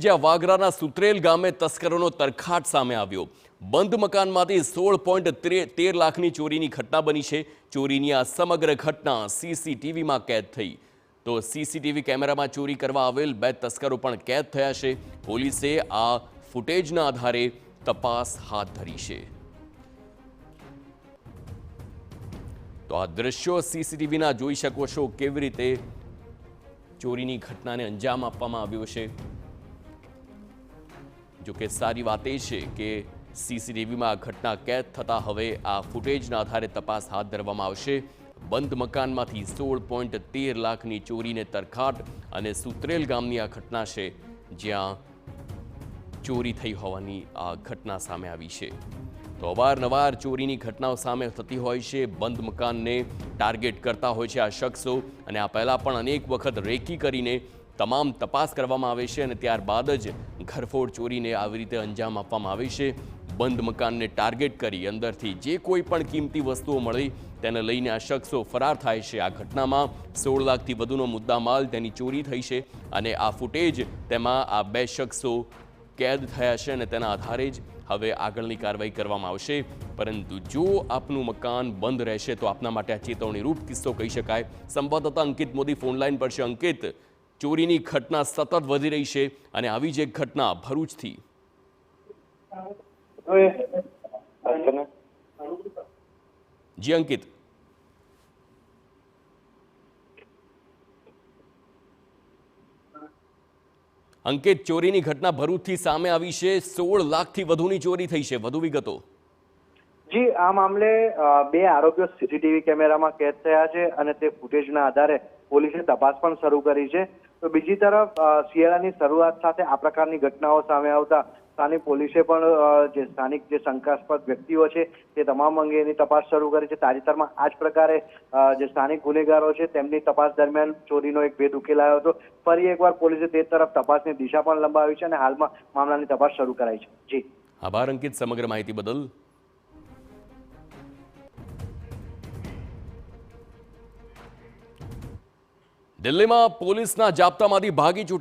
જ્યાં વાગરાના સુત્રેલ ગામે તસ્કરોનો તરખાટ સામે આવ્યો। બંધ મકાનમાંથી 16.13 લાખની ચોરીની ઘટના બની છે। ચોરીની આ સમગ્ર ઘટના સીસીટીવીમાં કેદ થઈ। તો સીસીટીવી કેમેરામાં ચોરી કરવા આવેલ 2 તસ્કરો પણ કેદ થયા છે। પોલીસે આ ફૂટેજના આધારે તપાસ હાથ ધરી છે। તો આ દ્રશ્યો સીસીટીવીના જોઈ શકો છો કેવી રીતે ચોરીની ઘટનાને અંજામ આપવામાં આવ્યો છે। જો કે સારી વાત એ છે કે સીસીટીવીમાં ઘટના કેદ થતા હવે આ ફૂટેજના આધારે તપાસ હાથ ધરવામાં આવશે। બંધ મકાનમાંથી 16.13 લાખની ચોરીને તરખાટ અને સુત્રેલ ગામની આ ઘટના છે જ્યાં ચોરી થઈ હોવાની આ ઘટના સામે આવી છે। તો અવારનવાર ચોરીની ઘટનાઓ સામે થતી હોય છે। બંધ મકાનને ટાર્ગેટ કરતા હોય છે આ શખ્સો અને આ પહેલા પણ અનેક વખત રેકી કરીને તમામ તપાસ કરવામાં આવે છે અને ત્યારબાદ જ ઘરફોડ ચોરીને આવી રીતે અંજામ આપવામાં આવે છે। બંધ મકાનને ટાર્ગેટ કરી અંદરથી જે કોઈ પણ કિંમતી વસ્તુઓ મળી તેને લઈને આ શખ્સો ફરાર થાય છે। આ ઘટનામાં 16 લાખથી વધુનો મુદ્દામાલ તેની ચોરી થઈ છે અને આ ફૂટેજ તેમાં આ 2 શખ્સો કેદ થયા છે અને તેના આધારે જ હવે આગળની કાર્યવાહી કરવામાં આવશે। પરંતુ જો આપનું મકાન બંધ રહેશે તો આપના માટે આ ચેતવણીરૂપ કિસ્સો કહી શકાય। સંવાદદાતા અંકિત મોદી ફોનલાઈન પર છે। અંકિત, ચોરીની ઘટના સતત વધી રહી છે અને આવી જ એક ઘટના ભરૂચથી। જી અંકિત, ચોરીની ઘટના ભરૂચથી સામે આવી છે। 16 લાખથી વધુની ચોરી થઈ છે, વધુ વિગતો। જી, આ મામલે 2 આરોપીઓ સીસીટીવી કેમેરામાં કેદ થયા છે અને તે ફૂટેજના આધારે પોલીસે તપાસ પણ શરૂ કરી છે। તો બીજી તરફ શિયાળાની શરૂઆત સાથે આ પ્રકારની ઘટનાઓ સામે આવતા સ્થાનિક પોલીસે પણ જે સ્થાનિક શંકાસ્પદ વ્યક્તિઓ છે તે તમામ અંગેની તપાસ શરૂ કરી છે। તાજેતરમાં આ જ પ્રકારે જે સ્થાનિક ગુનેગારો છે તેમની તપાસ દરમિયાન ચોરીનો એક ભેદ ઉકેલાયો હતો। ફરી એકવાર પોલીસે તે તરફ તપાસની દિશા પણ લંબાવી છે અને હાલમાં મામલાની તપાસ શરૂ કરાઈ છે। જી, આભાર અંકિત સમગ્ર માહિતી બદલ। દિલ્હીમાં પોલીસના જાપ્તામાંથી ભાગી છૂટેલા